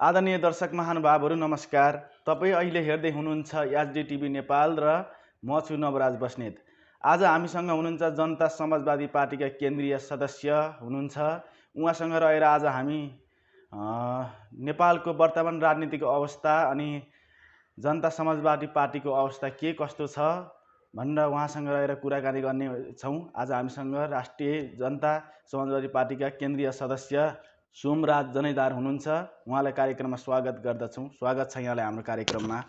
आदरणीय दर्शक महानुभावहरू नमस्कार। तपाईँ अहिले हेर्दै हुनुहुन्छ एचडी नेपाल र म छु नवराज बस्नेत। आज हामीसँग हुनुहुन्छ जनता समाजवादी पार्टीका केन्द्रीय सदस्य हुनुहुन्छ। उहाँसँग रहेर आज हामी नेपालको वर्तमान राजनीतिक अवस्था अनि जनता समाजवादी पार्टीको अवस्था के कस्तो छ भनेर उहाँसँग रहेर कुराकानी गर्ने छौँ। आज हामीसँग राष्ट्रिय जनता समाजवादी पार्टीका केन्द्रीय सदस्य सोमराज जनैदार हुनुहुन्छ। उहाँलाई कार्यक्रममा स्वागत गर्दछौँ। स्वागत छ यहाँलाई हाम्रो कार्यक्रममा।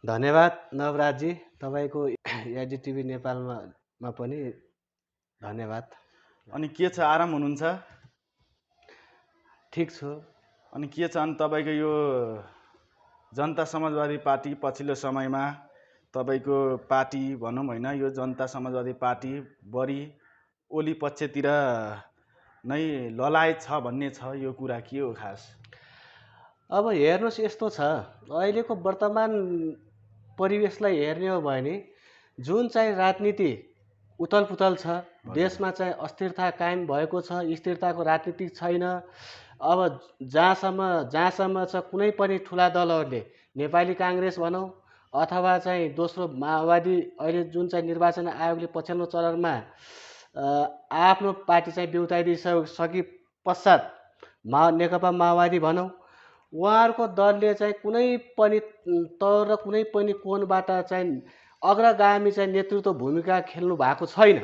धन्यवाद नवराजजी, तपाईँको एचडी नेपालमा पनि धन्यवाद। अनि के छ, आराम हुनुहुन्छ? ठिक छु। अनि के छ, अनि तपाईँको यो जनता समाजवादी पार्टी पछिल्लो समयमा तपाईँको पार्टी भनौँ होइन, यो जनता समाजवादी पार्टी बढी ओली पक्षतिर नै ललायत छ भन्ने छ, यो कुरा के हो खास? अब हेर्नुहोस्, यस्तो छ, अहिलेको वर्तमान परिवेशलाई हेर्ने हो भने जुन चाहिँ राजनीति उथल पुथल छ, देशमा चाहिँ अस्थिरता कायम भएको छ, स्थिरताको राजनीति छैन। अब जहाँसम्म छ कुनै पनि ठुला दलहरूले, नेपाली काङ्ग्रेस भनौँ अथवा चाहिँ दोस्रो माओवादी, अहिले जुन चाहिँ निर्वाचन आयोगले पछिल्लो चरणमा आफ्नो पार्टी चाहिँ बिउताइदिसके पश्चात नेकपा माओवादी भनौँ, उहाँहरूको दलले चाहिँ कुनै पनि तौर र कुनै पनि कोणबाट चाहिँ अग्रगामी चाहिँ नेतृत्व भूमिका खेल्नु भएको छैन।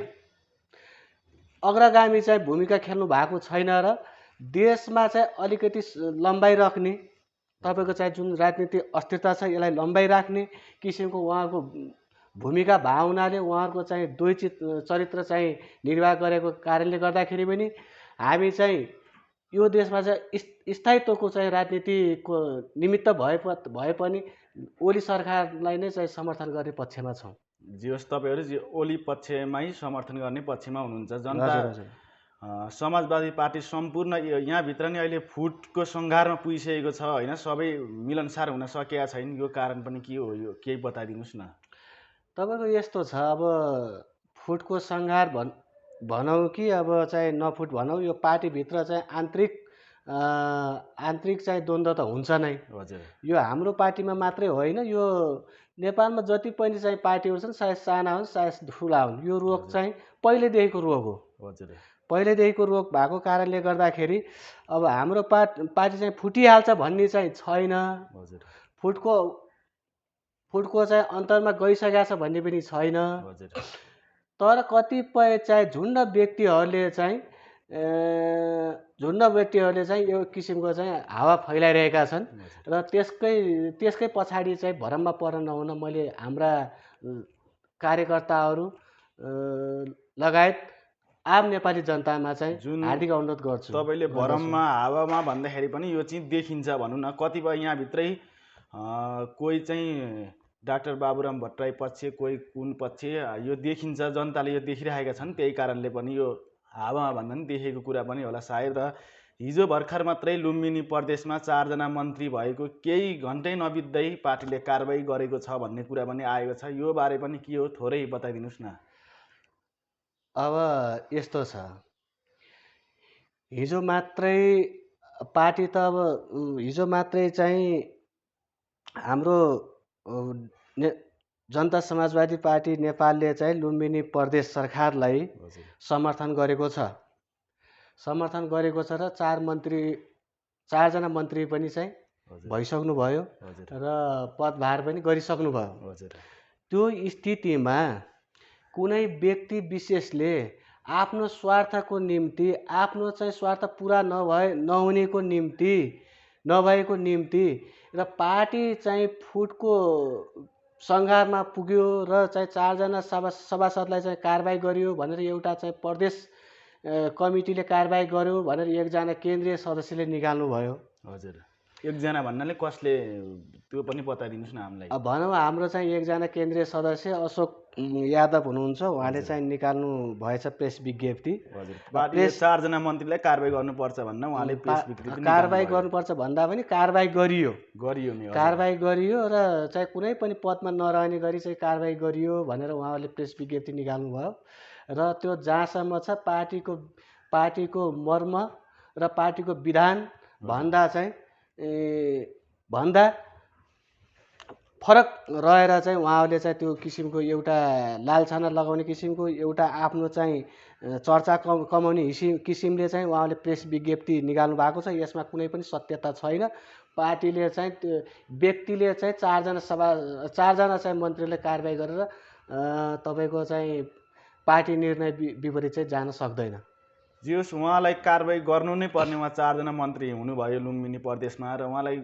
अग्रगामी चाहिँ भूमिका खेल्नु भएको छैन र देशमा चाहिँ अलिकति लम्बाइ राख्ने, तपाईँको चाहिँ जुन राजनीतिक अस्थिरता छ यसलाई लम्बाइ राख्ने किसिमको उहाँको भूमिका भए हुनाले उहाँहरूको चाहिँ द्वैत चरित्र चाहिँ निर्वाह गरेको कारणले गर्दाखेरि पनि हामी चाहिँ यो देशमा चाहिँ स्थायित्वको चाहिँ राजनीतिको निमित्त भए पनि ओली सरकारलाई नै चाहिँ समर्थन गर्ने पक्षमा छौँ। जे होस्, तपाईँहरू ओली पक्षमै समर्थन गर्ने पक्षमा हुनुहुन्छ। जनता समाजवादी पार्टी सम्पूर्ण यहाँभित्र नै अहिले फुटको सङ्घारमा पुगिसकेको छ होइन, सबै मिलनसार हुन सकेका छैन। यो कारण पनि के हो, यो केही बताइदिनुहोस् न। तपाईँको यस्तो छ, अब फुटको सङ्घार भनौँ कि अब चाहिँ नफुट भनौँ, यो पार्टीभित्र चाहिँ आन्तरिक चाहिँ द्वन्द्व त हुन्छ नै। हजुर, यो हाम्रो पार्टीमा मात्रै होइन, यो नेपालमा जति पनि चाहिँ पार्टीहरू छन्, सायद साना हुन् सायद ठुला हुन्, यो रोग चाहिँ पहिलेदेखिको रोग हो। हजुर, पहिलेदेखिको रोग भएको कारणले गर्दाखेरि अब हाम्रो पार्टी चाहिँ फुटिहाल्छ भन्ने चाहिँ छैन। हजुर, फुटको चाहिँ अन्तरमा गइसकेको छ भन्ने पनि छैन। हजुर। तर कतिपय चाहिँ झुन्ड व्यक्तिहरूले चाहिँ यो किसिमको चाहिँ हावा फैलाइरहेका छन् र त्यसकै पछाडि चाहिँ भरममा पर्न नहुन मैले हाम्रा कार्यकर्ताहरू लगायत आम नेपाली जनतामा चाहिँ हार्दिक अनुरोध गर्छु। तपाईँले भरममा हावामा भन्दाखेरि पनि यो चाहिँ देखिन्छ भनौँ न। कतिपय यहाँभित्रै कोही चाहिँ डाक्टर बाबुराम भट्टराई पक्ष, कोही कुन पक्ष, यो देखिन्छ, जनताले यो देखिरहेका छन्। त्यही कारणले पनि यो हावामा भन्दा पनि देखेको कुरा पनि होला सायद। र हिजो भर्खर मात्रै लुम्बिनी प्रदेशमा 4 जना मन्त्री भएको केही घन्टै नबित्दै पार्टीले कारबाही गरेको छ भन्ने कुरा पनि आएको छ। यो बारे पनि के हो, थोरै बताइदिनुहोस् न। अब यस्तो छ, हिजो मात्रै पार्टी त अब हिजो मात्रै चाहिँ हाम्रो जनता समाजवादी पार्टी नेपालले चाहिँ लुम्बिनी प्रदेश सरकारलाई समर्थन गरेको छ र 4 जना मन्त्री पनि चाहिँ भइसक्नु भयो र पदभार पनि गरिसक्नु भयो। त्यो स्थितिमा कुनै व्यक्ति विशेषले आफ्नो स्वार्थको निम्ति, आफ्नो चाहिँ स्वार्थ पुरा नभएको निम्ति र पार्टी चाहिँ फुटको सङ्घारमा पुग्यो र चाहिँ 4 जना सभासदलाई चाहिँ कारबाही गरियो भनेर एउटा चाहिँ प्रदेश कमिटीले कारबाही गर्यो भनेर एकजना केन्द्रीय सदस्यले निकाल्नु भयो। हजुर, एकजना भन्नाले कसले, त्यो पनि बताइदिनुहोस् न हामीलाई। अब भनौँ हाम्रो चाहिँ एकजना केन्द्रीय सदस्य अशोक यादव हुनुहुन्छ, उहाँले चाहिँ निकाल्नु भएछ प्रेस विज्ञप्ति। पार्टीले 4 जना मन्त्रीलाई कारबाही गर्नुपर्छ भन्न उहाँले प्रेस विज्ञप्ति कारबाही गर्नुपर्छ भन्दा पनि कारबाही गरियो र चाहिँ कुनै पनि पदमा नरहने गरी चाहिँ कारबाही गरियो भनेर उहाँले प्रेस विज्ञप्ति निकाल्नु भयो। र त्यो जहाँसम्म छ पार्टीको मर्म र पार्टीको विधान भन्दा चाहिँ भन्दा फरक रहेर चाहिँ उहाँहरूले चाहिँ त्यो किसिमको एउटा लालछाना लगाउने किसिमको एउटा आफ्नो चाहिँ चर्चा कमाउने किसिमले चाहिँ उहाँले प्रेस विज्ञप्ति निकाल्नु भएको छ। यसमा कुनै पनि सत्यता छैन। पार्टीले चाहिँ त्यो व्यक्तिले चाहिँ चारजना चाहिँ मन्त्रीले कारबाही गरेर तपाईँको चाहिँ पार्टी निर्णय विपरीत चाहिँ जान सक्दैन। जियोस्, उहाँलाई कारबाही गर्नु नै पर्ने, उहाँ 4 जना मन्त्री हुनुभयो लुम्बिनी प्रदेशमा, र उहाँलाई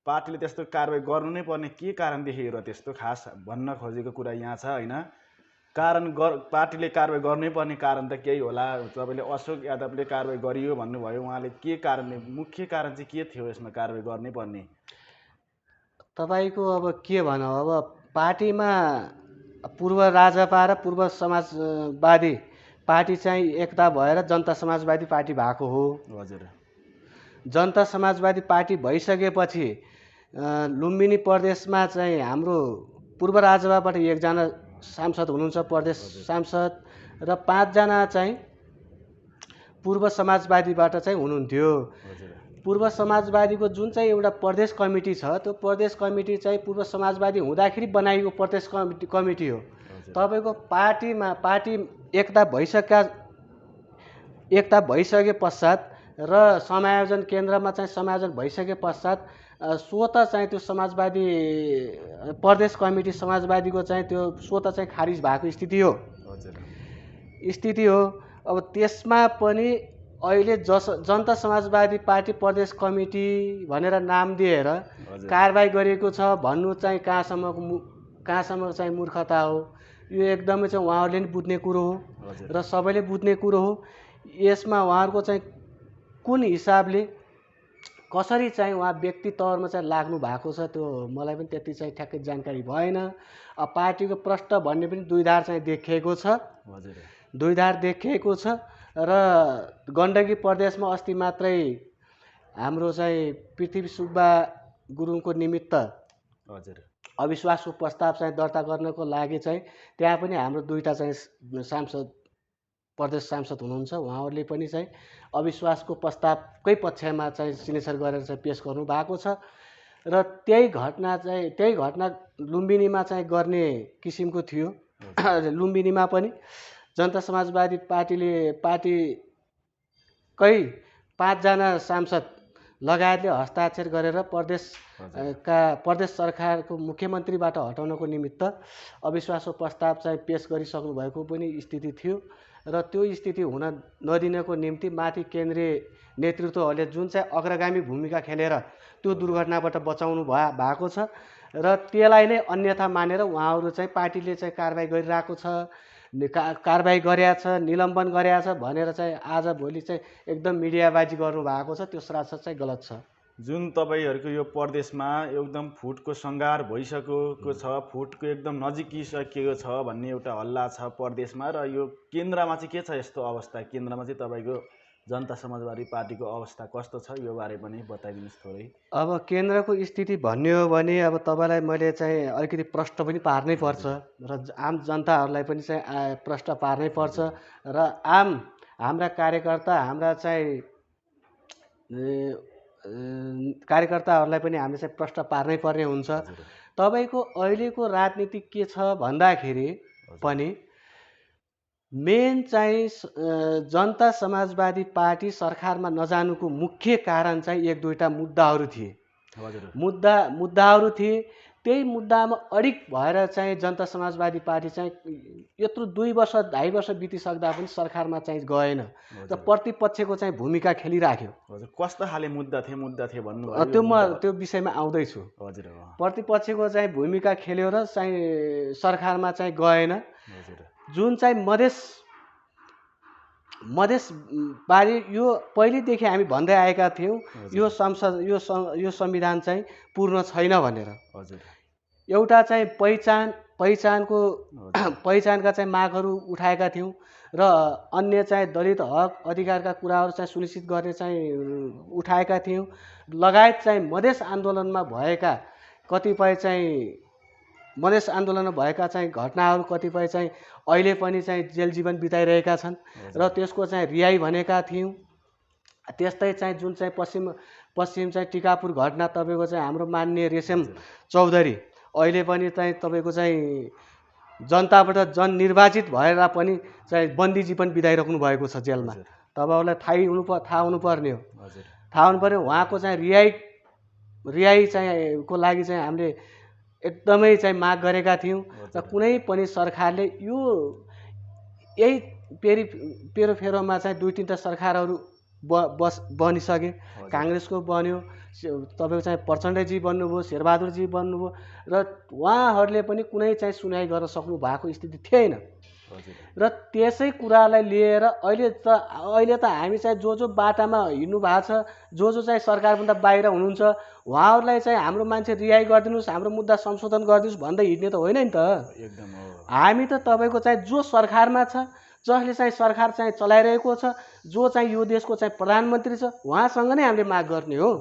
पार्टीले त्यस्तो कारबाही गर्नु नै पर्ने के कारण देखेर त्यस्तो खास भन्न खोजेको कुरा यहाँ छ होइन। पार्टीले कारबाही गर्नै पर्ने कारण त केही होला। तपाईँले अशोक यादवले कारबाही गरियो भन्नुभयो, उहाँले के कारणले, मुख्य कारण चाहिँ के थियो यसमा कारबाही गर्नै पर्ने? तपाईँको अब के भनौँ, अब पार्टीमा पूर्व राजपा र पूर्व समाजवादी पार्टी चाहिँ एकता भएर जनता समाजवादी पार्टी भएको हो। हजुर। जनता समाजवादी पार्टी भइसकेपछि लुम्बिनी प्रदेशमा चाहिँ हाम्रो पूर्व राजपाबाट 1 जना सांसद हुनुहुन्छ, प्रदेश सांसद, र 5 जना चाहिँ पूर्व समाजवादीबाट चाहिँ हुनुहुन्थ्यो। पूर्व समाजवादीको जुन चाहिँ एउटा प्रदेश कमिटी छ, त्यो प्रदेश कमिटी चाहिँ पूर्व समाजवादी हुँदाखेरि बनाइएको प्रदेश कमिटी हो। तपाईँको पार्टी एकता भइसके पश्चात र समायोजन केन्द्रमा चाहिँ समायोजन भइसके पश्चात स्वत चाहिँ त्यो समाजवादी प्रदेश कमिटी समाजवादीको चाहिँ त्यो स्वत चाहिँ खारिज भएको स्थिति हो। अब त्यसमा पनि अहिले जनता समाजवादी पार्टी प्रदेश कमिटी भनेर नाम दिएर कारबाही गरिएको छ भन्नु चाहिँ कहाँसम्म चाहिँ मूर्खता हो। यो एकदमै चाहिँ उहाँहरूले नि बुझ्ने कुरो हो र सबैले बुझ्ने कुरो हो। यसमा उहाँहरूको चाहिँ कुन हिसाबले कसरी चाहिँ उहाँ व्यक्ति तवरमा चाहिँ लाग्नु भएको छ त्यो मलाई पनि त्यति चाहिँ ठ्याक्कै जानकारी भएन। पार्टीको प्रष्ट भन्ने पनि दुईधार चाहिँ देखिएको छ। र गण्डकी प्रदेशमा अस्ति मात्रै हाम्रो चाहिँ पृथ्वी सुब्बा गुरुङको निमित्त अविश्वासको प्रस्ताव चाहिँ दर्ता गर्नको लागि चाहिँ त्यहाँ पनि हाम्रो 2टा चाहिँ प्रदेश सांसद हुनुहुन्छ। उहाँहरूले पनि चाहिँ अविश्वासको प्रस्तावकै पक्षमा चाहिँ सिग्नेचर गरेर चाहिँ पेश गर्नु भएको छ। र त्यही घटना लुम्बिनीमा चाहिँ गर्ने किसिमको थियो। लुम्बिनीमा पनि जनता समाजवादी पार्टीकै 5 जना सांसद लगायतले हस्ताक्षर गरेर प्रदेश सरकारको मुख्यमन्त्रीबाट हटाउनको निमित्त अविश्वासको प्रस्ताव चाहिँ पेश गरिसक्नु भएको पनि स्थिति थियो। र त्यो स्थिति हुन नदिनको निम्ति माथि केन्द्रीय नेतृत्वहरूले जुन चाहिँ अग्रगामी भूमिका खेलेर त्यो दुर्घटनाबाट बचाउनु भएको छ र त्यसलाई नै अन्यथा मानेर उहाँहरू चाहिँ पार्टीले चाहिँ कारबाही गरिरहेको छ, कारबाही गरेका छ, निलम्बन गरेका छ भनेर चाहिँ आज भोलि चाहिँ एकदम मिडियाबाजी गर्नुभएको छ। त्यो सरासर चाहिँ गलत छ। जुन तपाईँहरूको यो प्रदेशमा एकदम फुटको सङ्घार भइसकेको छ, फुटको एकदम नजिकिसकेको छ भन्ने एउटा हल्ला छ प्रदेशमा, र यो केन्द्रमा चाहिँ के छ यस्तो अवस्था? केन्द्रमा चाहिँ तपाईँको जनता समाजवादी पार्टीको अवस्था कस्तो छ यो बारे पनि बताइदिनुहोस् थोरै। अब केन्द्रको स्थिति भन्ने हो भने अब तपाईँलाई मैले चाहिँ अलिकति प्रश्न पनि पार्नै पर्छ र आम जनताहरूलाई पनि चाहिँ प्रश्न पार्नै पर्छ र हाम्रा कार्यकर्ताहरूलाई पनि हामीले चाहिँ प्रश्न पार्नै पर्ने हुन्छ। तपाईँको अहिलेको राजनीति के छ भन्दाखेरि पनि मेन चाहिँ जनता समाजवादी पार्टी सरकारमा नजानुको मुख्य कारण चाहिँ 1-2टा मुद्दाहरू थिए। मुद्दाहरू थिए। त्यही मुद्दामा अडिग भएर चाहिँ जनता समाजवादी पार्टी चाहिँ यत्रो 2 वर्ष 2.5 वर्ष बितिसक्दा पनि सरकारमा चाहिँ गएन र प्रतिपक्षको चाहिँ भूमिका खेलिराख्यो। कस्तो खाले मुद्दा थिए भन्नु? त्यो म त्यो विषयमा आउँदैछु। प्रतिपक्षको चाहिँ भूमिका खेल्यो र चाहिँ सरकारमा चाहिँ गएन। जुन चाहिँ मधेसबारे यो पहिलेदेखि हामी भन्दै आएका थियौँ यो संविधान चाहिँ पूर्ण छैन भनेर। एउटा चाहिँ पहिचानका चाहिँ मागहरू उठाएका थियौँ र अन्य चाहिँ दलित हक अधिकारका कुराहरू चाहिँ सुनिश्चित गर्ने चाहिँ उठाएका थियौँ। लगायत चाहिँ मधेस आन्दोलनमा भएका चाहिँ घटनाहरू कतिपय चाहिँ अहिले पनि चाहिँ जेल जीवन बिताइरहेका छन् र त्यसको चाहिँ रिहाई भनेका थियौँ। त्यस्तै चाहिँ जुन चाहिँ पश्चिम चाहिँ टिकापुर घटना तपाईँको चाहिँ हाम्रो माननीय रेशम चौधरी अहिले पनि चाहिँ तपाईँको चाहिँ जनताबाट जननिर्वाचित भएर पनि चाहिँ बन्दीजी पनि बिताइराख्नु भएको छ जेलमा। तपाईँहरूलाई थाहा हुनुपर्ने हो, हजुर थाहा हुनुपर्ने। उहाँको चाहिँ रिहाई चाहिँ को लागि चाहिँ हामीले एकदमै चाहिँ माग गरेका थियौँ र कुनै पनि सरकारले यही पेरोफेरोमा चाहिँ 2-3टा सरकारहरू बनिसके। काङ्ग्रेसको बन्यो, तपाईँको चाहिँ प्रचण्डजी बन्नुभयो, शेरबहादुरजी बन्नुभयो र उहाँहरूले पनि कुनै चाहिँ सुनाइ गर्न सक्नु भएको स्थिति थिएन। र त्यसै कुरालाई लिएर अहिले त हामी चाहिँ जो बाटामा हिँड्नु भएको छ, जो चाहिँ सरकारभन्दा बाहिर हुनुहुन्छ उहाँहरूलाई चाहिँ हाम्रो मान्छे रिहाई गरिदिनुहोस्, हाम्रो मुद्दा संशोधन गरिदिनुहोस् भन्दै हिँड्ने त होइन नि त। एकदम हो। हामी त तपाईँको चाहिँ जो सरकारमा छ, जसले चाहिँ सरकार चाहिँ चलाइरहेको छ, जो चाहिँ यो देशको चाहिँ प्रधानमन्त्री छ, उहाँसँग नै हामीले माग गर्ने हो।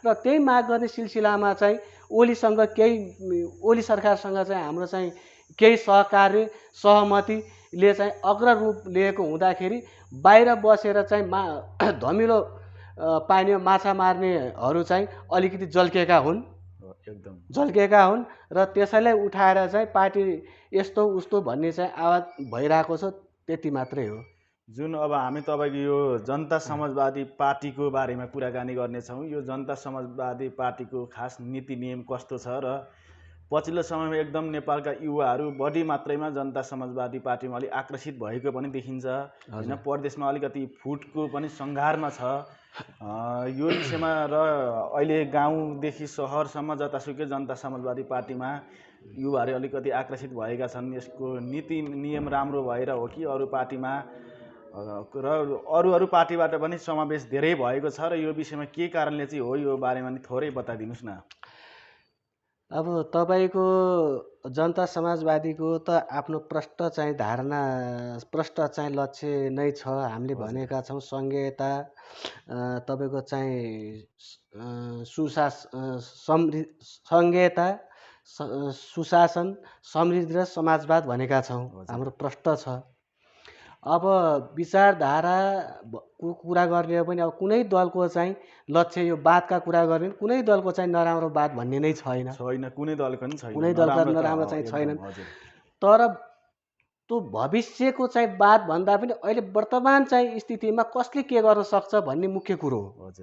र त्यही माग गर्ने सिलसिलामा चाहिँ ओली सरकारसँग चाहिँ हाम्रो चाहिँ केही सहकार्य सहमतिले चाहिँ अग्र रूप लिएको हुँदाखेरि बाहिर बसेर चाहिँ धमिलो पानी माछा मार्नेहरू चाहिँ अलिकति झल्केका हुन् र त्यसैलाई उठाएर चाहिँ पार्टी यस्तो उस्तो भन्ने चाहिँ आवाज भइरहेको छ, त्यति मात्रै हो। जुन अब हामी तपाईँको यो जनता समाजवादी पार्टीको बारेमा कुराकानी गर्नेछौँ। यो जनता समाजवादी पार्टीको खास नीति नियम कस्तो छ र पछिल्लो समयमा एकदम नेपालका युवाहरू बढी मात्रामा जनता समाजवादी पार्टीमा अलिक आकर्षित भएको पनि देखिन्छ होइन। परदेशमा अलिकति फुटको पनि सङ्घारमा छ यो विषयमा। र अहिले गाउँदेखि सहरसम्म जतासुकै जनता समाजवादी पार्टीमा युवाहरू अलिकति आकर्षित भएका छन्। यसको नीति नियम राम्रो भएर हो कि अरू पार्टीमा र अरू पार्टीबाट पनि समावेश धेरै भएको छ र यो विषयमा के कारणले चाहिँ हो, यो बारेमा नि थोरै बताइदिनुहोस् न। अब तपाईँको जनता समाजवादीको त आफ्नो प्रष्ट चाहिँ धारणा, प्रष्ट चाहिँ लक्ष्य नै छ। हामीले भनेका छौँ सङ्घीयता, तपाईँको चाहिँ सङ्घीयता, सुशासन, समृद्धि र समाजवाद भनेका छौँ। हाम्रो प्रष्ट छ। अब विचारधारा को कुरा गर्ने हो भने अब कुनै दलको चाहिँ लक्ष्य यो वादका कुरा गर्ने, कुनै दलको चाहिँ नराम्रो वाद भन्ने नै छैन। कुनै दलको नि छैन, कुनै दलका नराम्रो चाहिँ छैनन्। तर त्यो भविष्यको चाहिँ वाद भन्दा पनि अहिले वर्तमान चाहिँ स्थितिमा कसले के गर्न सक्छ भन्ने मुख्य कुरो हो।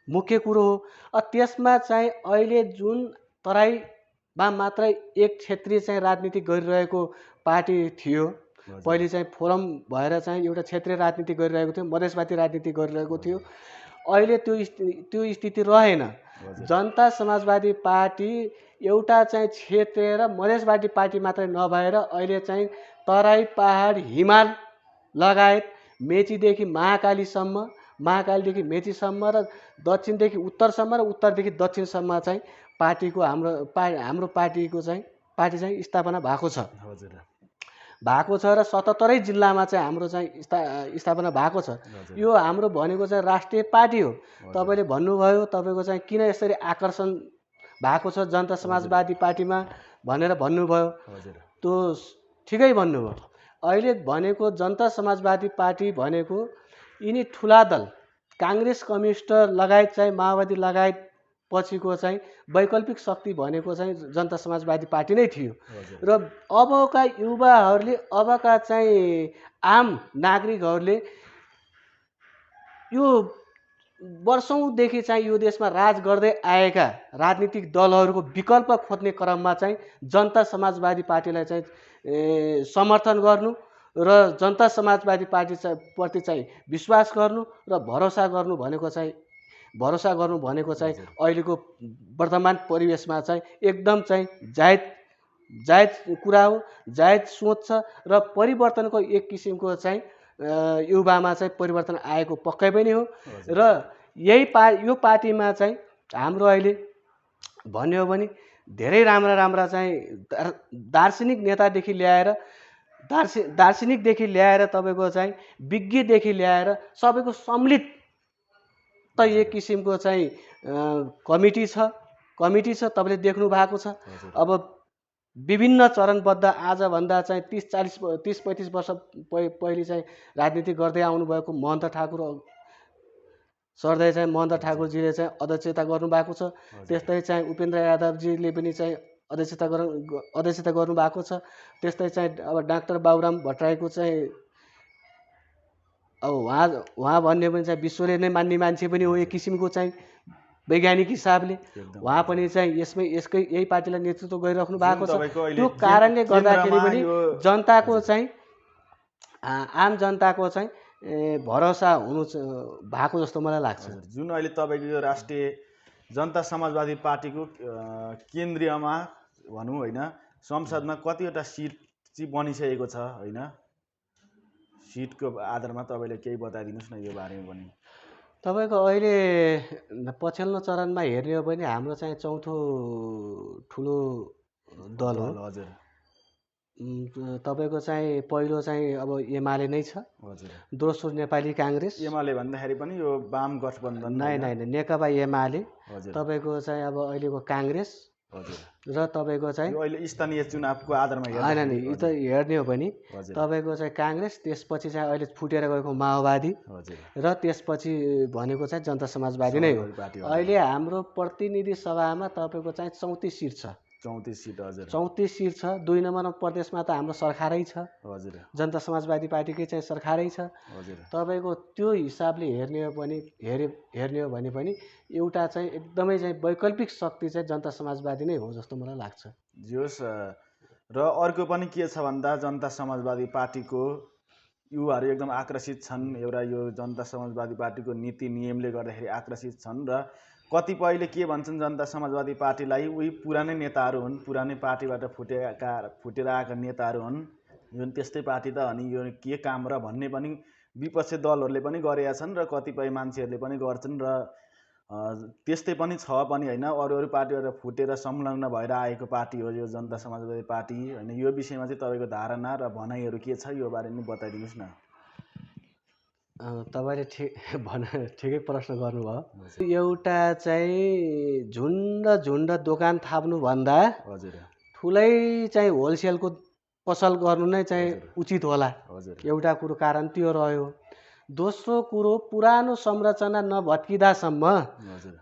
मुख्य कुरो हो। त्यसमा चाहिँ अहिले जुन तराईमा मात्रै एक क्षेत्रीय चाहिँ राजनीति गरिरहेको पार्टी थियो, पहिले चाहिँ फोरम भएर चाहिँ एउटा क्षेत्रीय राजनीति गरिरहेको थियो, मधेसवादी राजनीति गरिरहेको थियो। अहिले त्यो स्थिति रहेन। जनता समाजवादी पार्टी एउटा चाहिँ क्षेत्रीय र मधेसवादी पार्टी मात्रै नभएर अहिले चाहिँ तराई, पहाड, हिमाल लगायत मेचीदेखि महाकालीसम्म, महाकालीदेखि मेचीसम्म र दक्षिणदेखि उत्तरसम्म र उत्तरदेखि दक्षिणसम्म चाहिँ पार्टीको हाम्रो पार्टी चाहिँ स्थापना भएको छ। र 77 जिल्लामा चाहिँ हाम्रो चाहिँ स्थापना भएको छ। यो हाम्रो भनेको चाहिँ राष्ट्रिय पार्टी हो। तपाईँले भन्नुभयो तपाईँको चाहिँ किन यसरी आकर्षण भएको छ जनता समाजवादी पार्टीमा भनेर भन्नुभयो, त्यो ठिकै भन्नुभयो। अहिले भनेको जनता समाजवादी पार्टी भनेको यिनी ठुला दल काङ्ग्रेस, कम्युनिस्ट लगायत चाहिँ माओवादी लगायत पछिको चाहिँ वैकल्पिक शक्ति भनेको चाहिँ जनता समाजवादी पार्टी नै थियो। र अबका युवाहरूले, अबका चाहिँ आम नागरिकहरूले यो वर्षौँदेखि चाहिँ यो देशमा राज गर्दै आएका राजनीतिक दलहरूको विकल्प खोज्ने क्रममा चाहिँ जनता समाजवादी पार्टीलाई चाहिँ समर्थन गर्नु र जनता समाजवादी पार्टी प्रति चाहिँ विश्वास गर्नु र भरोसा गर्नु भनेको चाहिँ अहिलेको वर्तमान परिवेशमा चाहिँ एकदम चाहिँ जायज कुरा हो, जायज सोच छ। र परिवर्तनको एक किसिमको चाहिँ युवामा चाहिँ परिवर्तन आएको पक्कै पनि हो। र यो पार्टीमा चाहिँ हाम्रो अहिले भन्यो भने धेरै राम्रा चाहिँ दार्शनिक नेतादेखि ल्याएर तपाईँको चाहिँ विज्ञदेखि ल्याएर सबैको सम्मिलित त एक किसिमको चाहिँ कमिटी छ। तपाईँले देख्नु भएको छ। अब विभिन्न चरणबद्ध आजभन्दा चाहिँ 30-35 वर्ष पहिले चाहिँ राजनीति गर्दै आउनुभएको महन्त ठाकुर सर्दै चाहिँ महेन्द्र ठाकुरजीले चाहिँ अध्यक्षता गर्नुभएको छ। त्यस्तै चाहिँ उपेन्द्र यादवजीले पनि चाहिँ अध्यक्षता गर्नुभएको छ। त्यस्तै चाहिँ अब डाक्टर बाबुराम भट्टराईको चाहिँ अब उहाँ भन्ने पनि चाहिँ विश्वले नै मान्ने मान्छे पनि हो एक किसिमको चाहिँ वैज्ञानिक हिसाबले। उहाँ पनि चाहिँ यसकै यही पार्टीलाई नेतृत्व गरिराख्नु भएको छ। त्यो कारणले गर्दाखेरि पनि जनताको चाहिँ आम जनताको चाहिँ भरोसा हुनु भएको जस्तो मलाई लाग्छ। जुन अहिले तपाईँको यो राष्ट्रिय जनता समाजवादी पार्टीको केन्द्रीयमा भनौँ होइन, संसदमा कतिवटा सिट चाहिँ बनिसकेको छ होइन, सिटको आधारमा तपाईँले केही बताइदिनुहोस् न यो बारेमा पनि। तपाईँको अहिले पछिल्लो चरणमा हेर्ने हो भने हाम्रो चाहिँ चौथो ठुलो दल हो। हजुर। तपाईँको चाहिँ पहिलो चाहिँ अब एमाले नै छ। हजुर। दोस्रो नेपाली काङ्ग्रेस। एमाले भन्दाखेरि पनि यो वाम गठबन्धन नै नेकपा एमाले। हजुर। तपाईँको चाहिँ अब अहिलेको काङ्ग्रेस। हजुर। र तपाईँको चाहिँ अहिले स्थानीय चुनावको आधारमा होइन यो त हेर्ने हो भने तपाईँको चाहिँ काङ्ग्रेस, त्यसपछि चाहिँ अहिले फुटेर गएको माओवादी, र त्यसपछि भनेको चाहिँ जनता समाजवादी नै हो। अहिले हाम्रो प्रतिनिधि सभामा तपाईँको चाहिँ 34 सिट छ। 34 सिट। हजुर। 34 सिट छ। 2 नम्बर प्रदेशमा त हाम्रो सरकारै छ। हजुर। जनता समाजवादी पार्टीकै चाहिँ सरकारै छ। हजुर। तपाईँको त्यो हिसाबले हेर्ने हो भने पनि एउटा चाहिँ एकदमै चाहिँ वैकल्पिक शक्ति चाहिँ जनता समाजवादी नै हो जस्तो मलाई लाग्छ। जोस् र अर्को पनि के छ भन्दा जनता समाजवादी पार्टीको युवाहरू एकदम आकर्षित छन्। एउटा यो जनता समाजवादी पार्टीको नीति नियमले गर्दाखेरि आकर्षित छन् र कतिपयले के भन्छन् जनता समाजवादी पार्टीलाई उही पुरानै नेताहरू हुन्, पुरानै पार्टीबाट फुटेर आएका नेताहरू हुन्, जुन त्यस्तै पार्टी त अनि यो के काम र भन्ने पनि विपक्षी दलहरूले पनि गरेका छन् र कतिपय मान्छेहरूले पनि गर्छन् र त्यस्तै पनि छ पनि होइन। अरू पार्टीबाट फुटेर संलग्न भएर आएको पार्टी हो यो जनता समाजवादी पार्टी होइन। यो विषयमा चाहिँ तपाईँको धारणा र भनाइहरू के छ यो बारेमा बताइदिनुहोस् न। तपाईँले ठिकै प्रश्न गर्नुभयो। एउटा चाहिँ झुन्ड दोकान थाप्नुभन्दा ठुलै चाहिँ होलसेलको पसल गर्नु नै चाहिँ उचित होला। एउटा कुरो कारण त्यो रह्यो। दोस्रो कुरो पुरानो संरचना नभत्किँदासम्म,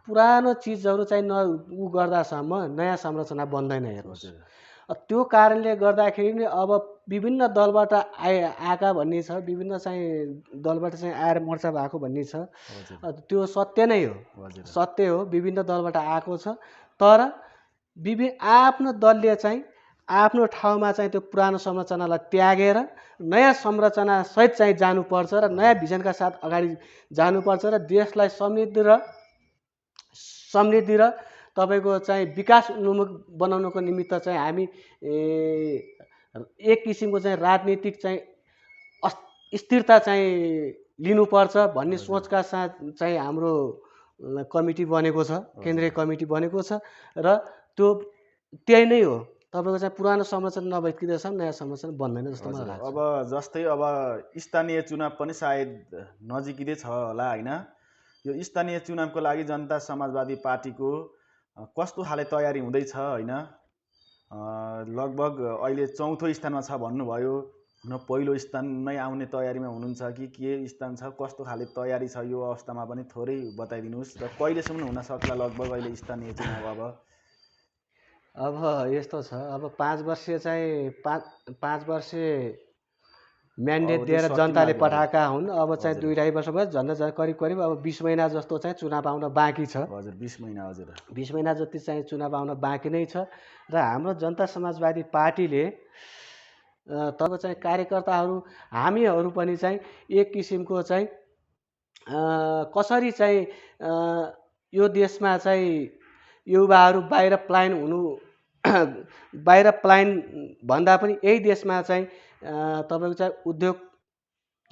पुरानो चिजहरू चाहिँ उ गर्दासम्म नयाँ संरचना बन्दैन। हेर्नुहोस्, त्यो कारणले गर्दाखेरि नि अब विभिन्न दलबाट आएका भन्ने छ, विभिन्न चाहिँ दलबाट चाहिँ आएर मोर्चा भएको भन्ने छ। त्यो सत्य नै हो, सत्य हो, विभिन्न दलबाट आएको छ। तर आफ्नो दलले चाहिँ आफ्नो ठाउँमा चाहिँ त्यो पुरानो संरचनालाई त्यागेर नयाँ संरचना सहित चाहिँ जानुपर्छ र नयाँ भिजनका साथ अगाडि जानुपर्छ र देशलाई समृद्धि र तपाईँको चाहिँ विकास उन्मुख बनाउनको निमित्त चाहिँ हामी एक किसिमको चाहिँ राजनीतिक चाहिँ स्थिरता चाहिँ लिनुपर्छ भन्ने सोचका साथ चाहिँ हाम्रो कमिटी बनेको छ, केन्द्रीय कमिटी बनेको छ र त्यो त्यही नै हो। तपाईँको चाहिँ पुरानो संरचना नभत्किँदैसम्म नयाँ संरचना बन्दैन जस्तो मलाई लाग्छ। अब जस्तै अब स्थानीय चुनाव पनि सायद नजिकै छ होला होइन। यो स्थानीय चुनावको लागि जनता समाजवादी पार्टीको कस्तो खाले तयारी हुँदैछ होइन। लगभग अहिले चौथो स्थानमा छ भन्नुभयो, न पहिलो स्थानमै आउने तयारीमा हुनुहुन्छ कि के स्थान छ, कस्तो खाले तयारी छ यो अवस्थामा पनि थोरै बताइदिनुहोस् र कहिलेसम्म हुन सक्ला लगभग अहिले स्थानीय चुनाव। अब यस्तो छ, अब 5 वर्ष चाहिँ 5 वर्ष म्यान्डेट दिएर जनताले पठाएका हुन्। अब चाहिँ 2-2.5 वर्ष भयो, झन् करिब अब 20 महिना जस्तो चाहिँ चुनाव आउन बाँकी छ। हजुर, 20 महिना। हजुर, 20 महिना जति चाहिँ चुनाव आउन बाँकी नै छ र हाम्रो जनता समाजवादी पार्टीले तब चाहिँ कार्यकर्ताहरू हामीहरू पनि चाहिँ एक किसिमको चाहिँ कसरी चाहिँ यो देशमा चाहिँ युवाहरू बाहिर प्लान भन्दा पनि यही देशमा चाहिँ तपाईँको चाहिँ उद्योग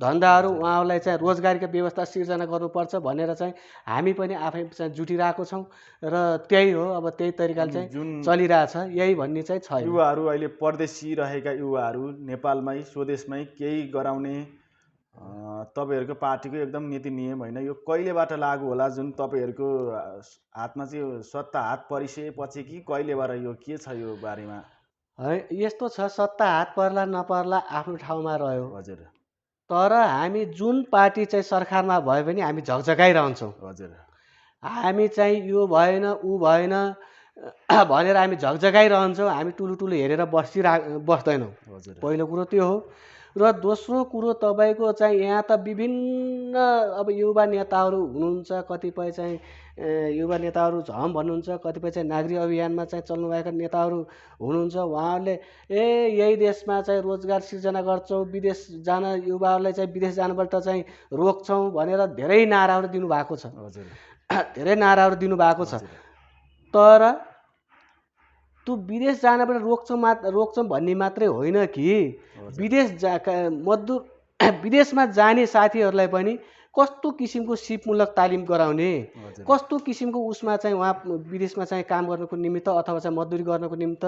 धन्दाहरू उहाँहरूलाई चाहिँ रोजगारीको व्यवस्था सिर्जना गर्नुपर्छ भनेर चाहिँ हामी पनि आफै चाहिँ जुटिरहेको छौँ र त्यही हो। अब त्यही तरिकाले चाहिँ जुन चलिरहेछ यही भन्ने चाहिँ छ। युवाहरू अहिले परदेशी रहेका युवाहरू नेपालमै स्वदेशमै केही गराउने तपाईँहरूको पार्टीको एकदम नीति नियम होइन, यो कहिलेबाट लागू होला? जुन तपाईँहरूको हातमा चाहिँ सत्ता हात परिसकेपछि कि कहिलेबाट यो के छ यो बारेमा? है यस्तो छ, सत्ता हात पर्ला नपर्ला आफ्नो ठाउँमा रह्यो। हजुर, तर हामी जुन पार्टी चाहिँ सरकारमा भए पनि हामी झकझकाइरहन्छौँ। हजुर हामी चाहिँ यो भएन ऊ भएन भनेर हामी झकझकाइरहन्छौँ। हामी टुलु हेरेर बस्दैनौँ। हजुर पहिलो कुरो त्यो हो। र दोस्रो कुरो तपाईँको चाहिँ यहाँ त विभिन्न अब युवा नेताहरू हुनुहुन्छ। कतिपय चाहिँ युवा नेताहरू झम भन्नुहुन्छ, कतिपय चाहिँ नागरिक अभियानमा चाहिँ चल्नुभएका नेताहरू हुनुहुन्छ। उहाँहरूले यही देशमा चाहिँ रोजगार सिर्जना गर्छौँ, विदेश जान युवाहरूलाई चाहिँ विदेश जानबाट चाहिँ रोक्छौँ भनेर धेरै नाराहरू दिनुभएको छ। हजुर धेरै नाराहरू दिनुभएको छ। हजुर तर त्यो विदेश जानबाट रोक्छौँ भन्ने मात्रै होइन कि मजदुर विदेशमा जाने साथीहरूलाई पनि कस्तो किसिमको सिपमूलक तालिम गराउने, हजुर कस्तो किसिमको उसमा चाहिँ उहाँ विदेशमा चाहिँ काम गर्नको निमित्त अथवा चाहिँ मजदुरी गर्नको निमित्त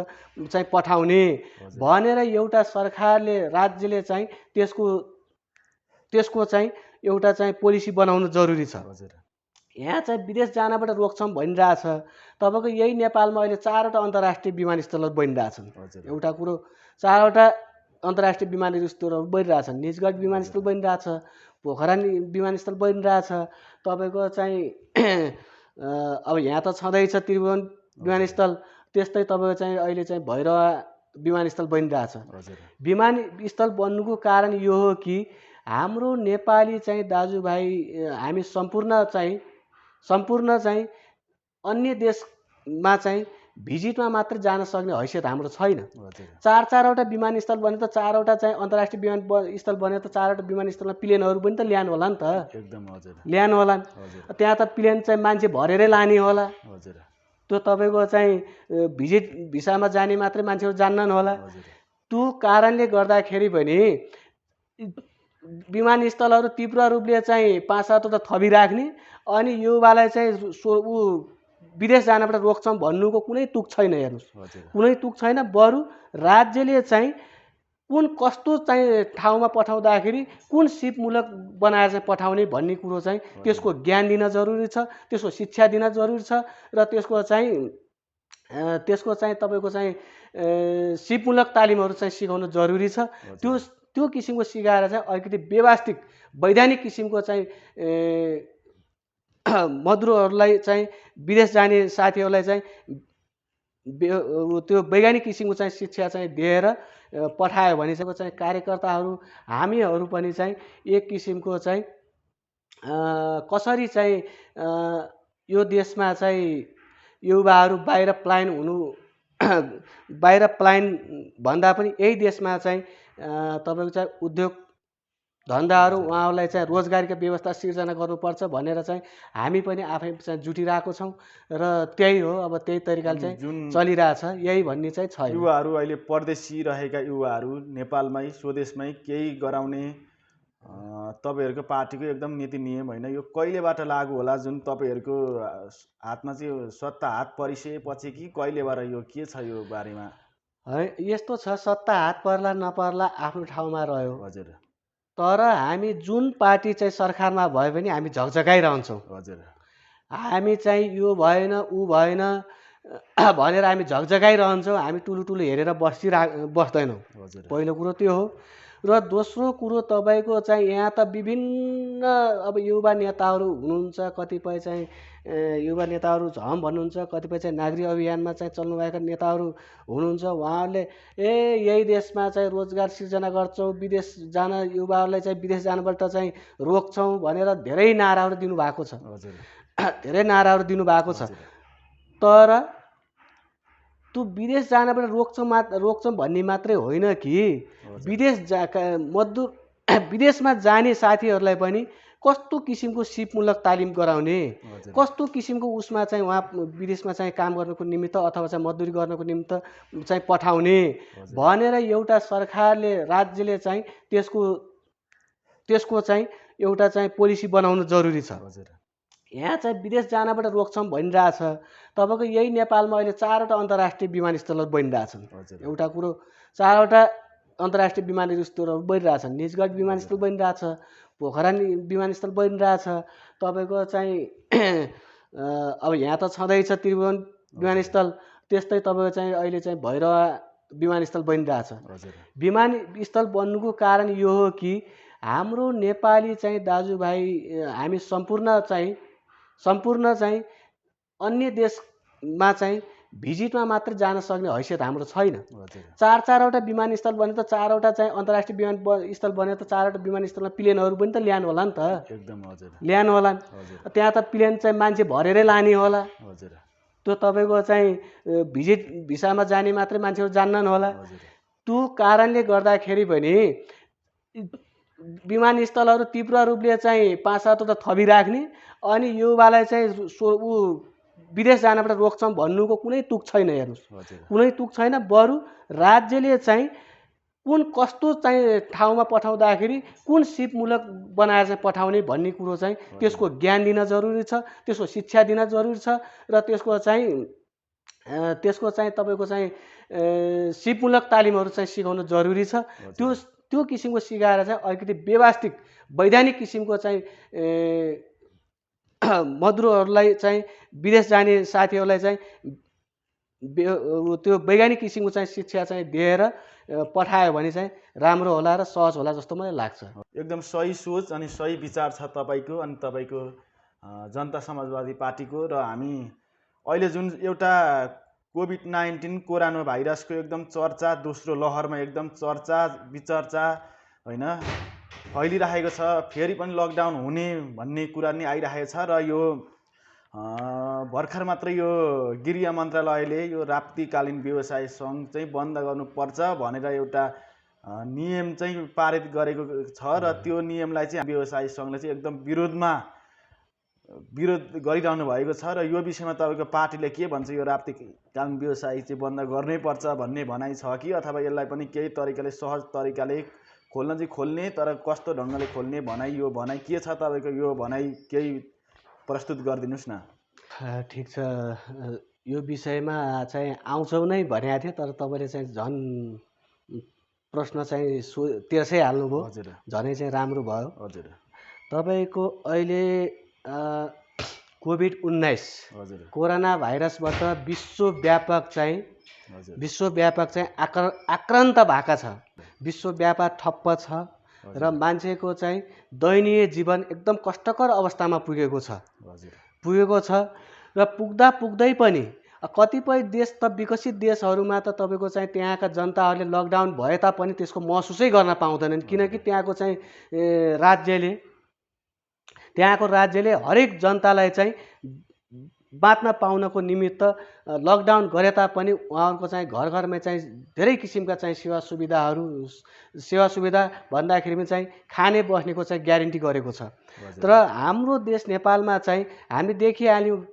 चाहिँ पठाउने भनेर एउटा सरकारले राज्यले चाहिँ त्यसको चाहिँ एउटा चाहिँ पोलिसी बनाउनु जरुरी छ। हजुर यहाँ चाहिँ विदेश जानबाट रोक्छौँ भनिरहेछ। तपाईँको यही नेपालमा अहिले 4वटा अन्तर्राष्ट्रिय विमानस्थलहरू बनिरहेछन्। हजुर एउटा कुरो 4वटा अन्तर्राष्ट्रिय विमानस्थलहरू बनिरहेछन्। निजगढ विमानस्थल बनिरहेछ, पोखरा विमानस्थल बनिरहेछ। तपाईँको चाहिँ अब यहाँ त छँदैछ त्रिभुवन विमानस्थल। त्यस्तै तपाईँको चाहिँ अहिले चाहिँ भैरवा विमानस्थल बनिरहेछ। हजुर विमानस्थल बन्नुको कारण यो हो कि हाम्रो नेपाली चाहिँ दाजुभाइ हामी सम्पूर्ण चाहिँ अन्य देशमा चाहिँ भिजिटमा मात्र जान सक्ने हैसियत हाम्रो छैन। हजुर 4-4वटा विमानस्थल बने त 4वटा चाहिँ अन्तर्राष्ट्रिय विमानस्थल बने त 4वटा विमानस्थलमा प्लेनहरू पनि त ल्यानु होला नि त। एकदम हजुर ल्यानु होला। हजुर त्यहाँ त प्लेन चाहिँ मान्छे भरेरै लाने होला। हजुर त्यो तपाईँको चाहिँ भिजिट भिसामा जाने मात्रै मान्छेहरू जान्नन् होला। हजुर त्यो कारणले गर्दाखेरि पनि विमानस्थलहरू तीव्र रूपले चाहिँ 5-7वटा थपिराख्ने अनि युवालाई चाहिँ विदेश जानबाट रोक्छौँ भन्नुको कुनै तुक छैन। हेर्नुहोस्, हजुर कुनै तुक छैन। बरु राज्यले चाहिँ कस्तो चाहिँ ठाउँमा पठाउँदाखेरि कुन सिपमूलक बनाएर चाहिँ पठाउने भन्ने कुरो चाहिँ त्यसको ज्ञान दिन जरुरी छ, त्यसको शिक्षा दिन जरुरी छ र त्यसको चाहिँ तपाईँको चाहिँ सिपमूलक तालिमहरू चाहिँ सिकाउनु जरुरी छ। त्यो किसिमको सिकाएर चाहिँ अलिकति व्यवस्थित वैधानिक किसिमको चाहिँ मजदुरहरूलाई चाहिँ विदेश जाने साथीहरूलाई चाहिँ त्यो वैज्ञानिक किसिमको चाहिँ शिक्षा चाहिँ दिएर पठायो भने चाहिँ कार्यकर्ताहरू हामीहरू पनि चाहिँ एक किसिमको चाहिँ कसरी चाहिँ यो देशमा चाहिँ युवाहरू बाहिर प्लान भन्दा पनि यही देशमा चाहिँ तपाईँको चाहिँ उद्योग धन्दाहरू उहाँहरूलाई चाहिँ रोजगारीको व्यवस्था सिर्जना गर्नुपर्छ भनेर चाहिँ हामी पनि आफै चाहिँ जुटिरहेको छौँ र त्यही हो। अब त्यही तरिकाले चाहिँ चलिरहेछ। यही भन्ने चाहिँ छ। युवाहरू अहिले परदेशी रहेका युवाहरू नेपालमै स्वदेशमै केही गराउने तपाईँहरूको पार्टीको एकदम नीति नियम होइन। यो कहिलेबाट लागू होला? जुन तपाईँहरूको हातमा चाहिँ सत्ता हात परिसकेपछि कि कहिलेबाट यो के छ यो बारेमा? है यस्तो छ, सत्ता हात पर्ला नपर्ला आफ्नो ठाउँमा रह्यो। हजुर तर हामी जुन पार्टी चाहिँ सरकारमा भए पनि हामी झकझकाइरहन्छौँ। हजुर हामी चाहिँ यो भएन ऊ भएन भनेर हामी झकझकाइरहन्छौँ। हामी टुलु हेरेर बस्दैनौँ। हजुर पहिलो कुरो त्यो हो। र दोस्रो कुरो तपाईँको चाहिँ यहाँ त विभिन्न अब युवा नेताहरू हुनुहुन्छ। कतिपय चाहिँ युवा नेताहरू झम भन्नुहुन्छ, कतिपय चाहिँ नागरिक अभियानमा चाहिँ चल्नुभएका नेताहरू हुनुहुन्छ। उहाँहरूले यही देशमा चाहिँ रोजगार सिर्जना गर्छौँ, विदेश जान युवाहरूलाई चाहिँ विदेश जानबाट चाहिँ रोक्छौँ भनेर धेरै नाराहरू दिनुभएको छ। हजुर धेरै नाराहरू दिनुभएको छ। तर त्यो विदेश जानबाट रोक्छौँ भन्ने मात्रै होइन कि मजदुर विदेशमा जाने साथीहरूलाई पनि कस्तो किसिमको सिपमूलक तालिम गराउने, कस्तो किसिमको उसमा चाहिँ उहाँ विदेशमा चाहिँ काम गर्नको निमित्त अथवा चाहिँ मजदुरी गर्नको निमित्त चाहिँ पठाउने भनेर एउटा सरकारले राज्यले चाहिँ त्यसको चाहिँ एउटा चाहिँ पोलिसी बनाउनु जरुरी छ। यहाँ चाहिँ विदेश जानबाट रोक्छौँ भनिरहेछ। तपाईँको यही नेपालमा अहिले 4वटा अन्तर्राष्ट्रिय विमानस्थलहरू बनिरहेछन्। एउटा कुरो 4वटा अन्तर्राष्ट्रिय विमानस्थलहरू बनिरहेछन्। निजगढ विमानस्थल बनिरहेछ, पोखरा विमानस्थल बनिरहेछ। तपाईँको चाहिँ अब यहाँ त छँदैछ त्रिभुवन विमानस्थल। त्यस्तै तपाईँको चाहिँ अहिले चाहिँ भैरवा विमानस्थल बनिरहेछ। विमानस्थल बन्नुको कारण यो हो कि हाम्रो नेपाली चाहिँ दाजुभाइ हामी सम्पूर्ण चाहिँ अन्य देशमा चाहिँ भिजिटमा मात्र जान सक्ने हैसियत हाम्रो छैन। हजुर चारवटा विमानस्थल बने त चारवटा चाहिँ अन्तर्राष्ट्रिय विमानस्थल बने त चारवटा विमानस्थलमा प्लेनहरू पनि त ल्यानु होला नि त, एकदम हजुर ल्यानु होला। हजुर त्यहाँ त प्लेन चाहिँ मान्छे भरेरै लाने होला, हजुर त्यो तपाईँको चाहिँ भिजिट भिसामा जाने मात्रै मान्छेहरू जान्नन् होला। हजुर त्यो कारणले गर्दाखेरि पनि विमानस्थलहरू तीव्र रूपले चाहिँ 5-7वटा थपिराख्ने अनि युवालाई चाहिँ विदेश जानबाट रोक्छौँ भन्नुको कुनै तुक छैन। हेर्नुहोस्, हजुर कुनै तुक छैन। बरु राज्यले चाहिँ कस्तो चाहिँ ठाउँमा पठाउँदाखेरि कुन सिपमूलक बनाएर चाहिँ पठाउने भन्ने कुरो चाहिँ त्यसको ज्ञान दिन जरुरी छ, त्यसको शिक्षा दिन जरुरी छ र त्यसको चाहिँ तपाईँको चाहिँ सिपमूलक तालिमहरू चाहिँ सिकाउनु जरुरी छ। त्यो किसिमको सिकाएर चाहिँ अलिकति व्यवस्थित वैधानिक किसिमको चाहिँ मजदुरहरूलाई चाहिँ विदेश जाने साथीहरूलाई चाहिँ त्यो वैज्ञानिक किसिमको चाहिँ शिक्षा चाहिँ दिएर पठायो भने चाहिँ राम्रो होला र सहज होला जस्तो मलाई लाग्छ। एकदम सही सोच अनि सही विचार छ तपाईँको अनि तपाईँको जनता समाजवादी पार्टीको। र हामी अहिले जुन एउटा कोभिड-19 कोरोना भाइरसको एकदम चर्चा, दोस्रो लहरमा एकदम चर्चा विचर्चा होइन फैलिरहेको छ, फेरि पनि लकडाउन हुने भन्ने कुरा नि आइरहेको छ। र यो भर्खर मात्रै यो गृह मन्त्रालयले यो राप्तीकालीन व्यवसाय सङ्घ चाहिँ बन्द गर्नुपर्छ भनेर एउटा नियम चाहिँ पारित गरेको छ र त्यो नियमलाई चाहिँ व्यवसाय सङ्घले चाहिँ एकदम विरोध गरिरहनु भएको छ। र यो विषयमा तपाईँको पार्टीले के भन्छ, यो राप्तीकालीन व्यवसाय चाहिँ बन्द गर्नै पर्छ भन्ने भनाइ छ कि अथवा यसलाई पनि केही तरिकाले सहज तरिकाले खोल्न चाहिँ खोल्ने, तर कस्तो ढङ्गले खोल्ने यो भनाइ के छ तपाईँको? यो भनाइ केही प्रस्तुत गरिदिनुहोस् न। ठिक छ, यो विषयमा चाहिँ आउँछौ नै भनेको थिएँ, तर तपाईँले चाहिँ झन् प्रश्न चाहिँ तेर्सै हाल्नुभयो। हजुर झनै चाहिँ राम्रो भयो। हजुर तपाईँको अहिले कोभिड-19 हजुर कोरोना भाइरसबाट विश्वव्यापक चाहिँ हजुर आक्रान्त भएको छ, विश्वव्यापक ठप्प छ र मान्छेको चाहिँ दैनिक जीवन एकदम कष्टकर अवस्थामा पुगेको छ र पुग्दै पनि कतिपय देश त विकसित देशहरूमा त तपाईँको चाहिँ त्यहाँका जनताहरूले लकडाउन भए तापनि त्यसको महसुसै गर्न पाउँदैनन्, किनकि त्यहाँको राज्यले हरेक जनतालाई चाहिँ बाँच्न पाउनको निमित्त लकडाउन गरे तापनि उहाँहरूको चाहिँ घरमै चाहिँ धेरै किसिमका चाहिँ सेवा सुविधा भन्दाखेरि पनि चाहिँ खाने बस्नेको चाहिँ ग्यारेन्टी गरेको छ। तर हाम्रो देश नेपालमा चाहिँ हामी देखिहाल्यौँ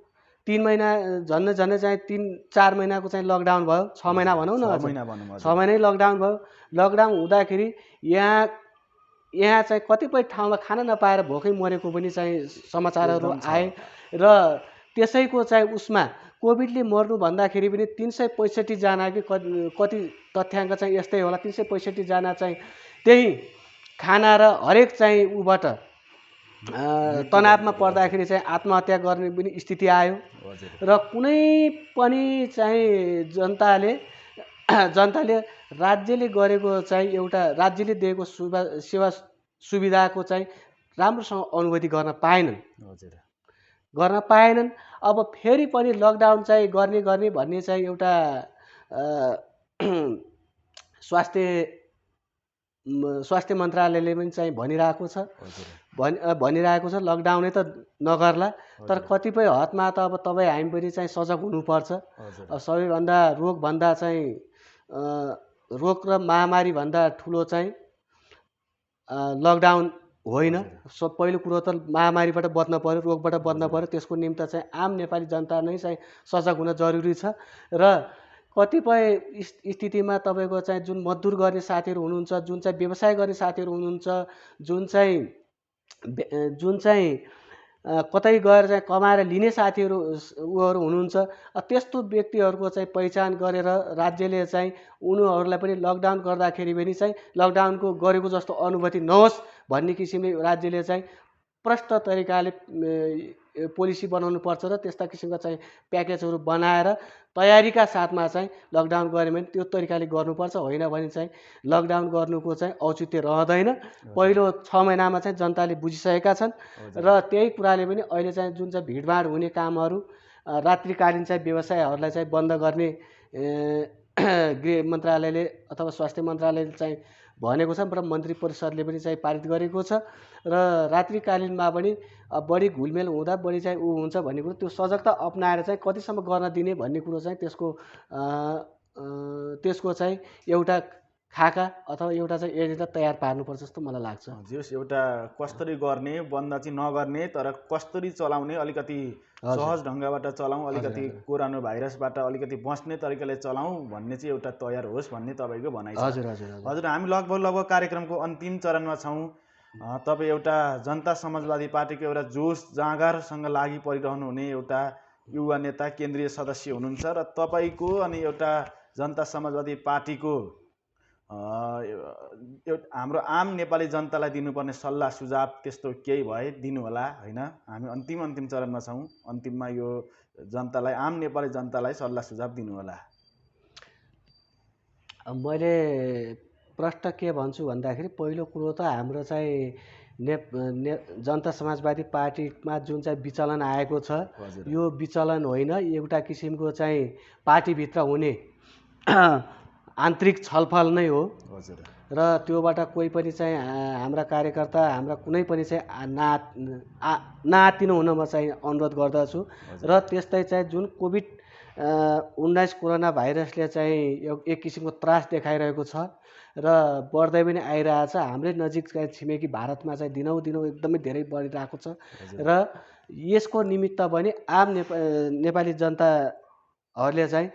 3 महिना झन्डै चाहिँ 3-4 महिनाको चाहिँ लकडाउन भयो, 6 महिना भनौँ न, 6 महिनै लकडाउन भयो। लकडाउन हुँदाखेरि यहाँ चाहिँ कतिपय ठाउँमा खाना नपाएर भोकै मरेको पनि चाहिँ समाचारहरू आए र त्यसैको चाहिँ उसमा कोभिडले मर्नु भन्दाखेरि पनि 365 जना कि कति तथ्याङ्क चाहिँ यस्तै होला, 365 जना चाहिँ त्यही खाना र हरेक चाहिँ उबाट तनावमा पर्दाखेरि चाहिँ आत्महत्या गर्ने पनि स्थिति आयो र कुनै पनि चाहिँ जनताले राज्यले गरेको चाहिँ एउटा राज्यले दिएको सेवा सुविधाको चाहिँ राम्रोसँग अनुभूति गर्न पाएनन्। अब फेरि पनि लकडाउन चाहिँ गर्ने भन्ने चाहिँ एउटा स्वास्थ्य मन्त्रालयले पनि चाहिँ भनिरहेको छ लकडाउनै त नगर्ला, तर कतिपय हदमा त अब तपाईँ हामी पनि चाहिँ सजग हुनुपर्छ। सबैभन्दा रोग र महामारी भन्दा ठुलो चाहिँ लकडाउन होइन। पहिलो कुरो त महामारीबाट बच्न पर्यो, रोगबाट बच्न पर्यो, त्यसको निम्ति चाहिँ आम नेपाली जनता नै चाहिँ सजग हुन जरुरी छ। र कतिपय स्थितिमा तपाईँको चाहिँ जुन मजदुर गर्ने साथीहरू हुनुहुन्छ, जुन चाहिँ व्यवसाय गर्ने साथीहरू हुनुहुन्छ, जुन चाहिँ कतै गएर चाहिँ कमाएर लिने साथीहरू हुनुहुन्छ, त्यस्तो व्यक्तिहरूको चाहिँ पहिचान गरेर राज्यले चाहिँ उनीहरूलाई पनि लकडाउन गर्दाखेरि पनि चाहिँ लकडाउनको गरेको जस्तो अनुभूति नहोस् भन्ने किसिमले राज्यले चाहिँ प्रष्ट तरिकाले पोलिसी बनाउनुपर्छ र त्यस्ता किसिमका चाहिँ प्याकेजहरू बनाएर तयारीका साथमा चाहिँ लकडाउन गऱ्यो भने त्यो तरिकाले गर्नुपर्छ। होइन भने चाहिँ लकडाउन गर्नुको चाहिँ औचित्य रहँदैन। पहिलो 6 महिनामा चाहिँ जनताले बुझिसकेका छन् र त्यही कुराले पनि अहिले चाहिँ जुन चाहिँ भिडभाड हुने कामहरू रात्रिकालीन चाहिँ व्यवसायहरूलाई चाहिँ बन्द गर्ने गृह मन्त्रालयले अथवा स्वास्थ्य मन्त्रालयले चाहिँ भनेको छ र मन्त्री परिषदले पनि चाहिँ पारित गरेको छ र रात्रिकालीनमा पनि बढी घुलमेल हुँदा बढी चाहिँ ऊ हुन्छ भन्ने कुरो त्यो सजगता अप्नाएर चाहिँ कतिसम्म गर्न दिने भन्ने कुरो चाहिँ त्यसको चाहिँ एउटा खाका अथवा एउटा चाहिँ एजेन्डा तयार पार्नुपर्छ जस्तो मलाई लाग्छ। जस एउटा कसरी गर्ने बन्द चाहिँ नगर्ने तर कसरी चलाउने अलिकति सहज ढङ्गबाट चलाउँ, अलिकति कोरोना भाइरसबाट अलिकति बस्ने तरिकाले चलाउँ भन्ने चाहिँ एउटा तयार होस् भन्ने तपाईँको भनाइ छ। हजुर हजुर हजुर हामी लगभग कार्यक्रमको अन्तिम चरणमा छौँ। तपाईँ एउटा जनता समाजवादी पार्टीको एउटा जोस जाँगरसँग लागि परिरहनु हुने एउटा युवा नेता केन्द्रीय सदस्य हुनुहुन्छ र तपाईँको अनि एउटा जनता समाजवादी पार्टीको हाम्रो आम नेपाली जनतालाई दिनुपर्ने सल्लाह सुझाव त्यस्तो केही भए दिनुहोला। होइन हामी अन्तिम चरणमा छौँ। अन्तिममा यो जनतालाई आम नेपाली जनतालाई सल्लाह सुझाव दिनुहोला। मैले प्रश्न के भन्छु भन्दाखेरि पहिलो कुरो त हाम्रो चाहिँ जनता समाजवादी पार्टीमा जुन चाहिँ विचलन आएको छ यो विचलन होइन, एउटा किसिमको चाहिँ पार्टीभित्र हुने आन्तरिक छलफल नै हो र त्योबाट कोही पनि चाहिँ हाम्रा कार्यकर्ता हाम्रा कुनै पनि चाहिँ नआत्तिनु हुन म चाहिँ अनुरोध गर्दछु र त्यस्तै चाहिँ जुन कोभिड-19 कोरोना भाइरसले चाहिँ एक किसिमको त्रास देखाइरहेको छ र बढ्दै पनि आइरहेछ। हाम्रै नजिक चाहिँ छिमेकी भारतमा चाहिँ दिनौँ एकदमै धेरै बढिरहेको छ र यसको निमित्त पनि आम नेपाली जनताहरूले चाहिँ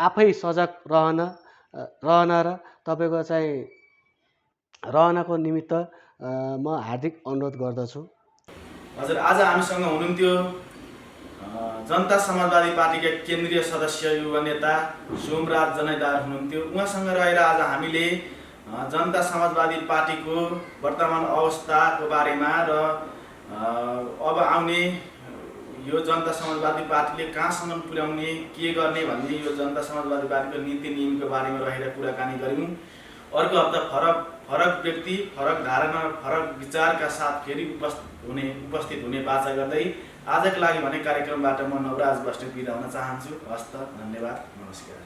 आफै सजग रहन र तपाईँको चाहिँ रहनको निमित्त म हार्दिक अनुरोध गर्दछु। हजुर आज हामीसँग हुनुहुन्थ्यो जनता समाजवादी पार्टीका केन्द्रीय सदस्य युवा नेता सोमराज जनैदार हुनुहुन्थ्यो। उहाँसँग रहेर आज हामीले जनता समाजवादी पार्टीको वर्तमान अवस्थाको बारेमा र अब आउने यो जनता समाजवादी पार्टीले कहाँसम्म पुर्याउने के गर्ने भन्ने यो जनता समाजवादी पार्टीको नीति नियमको बारेमा रहेर कुराकानी गऱ्यौँ। अर्को हप्ता फरक व्यक्ति, फरक धारणा, फरक विचारका साथ फेरि उपस्थित हुने बाचा गर्दै आजको लागि भने कार्यक्रमबाट म नवराज बस्नेत बिदा हुन चाहन्छु। हस्त, धन्यवाद, नमस्कार।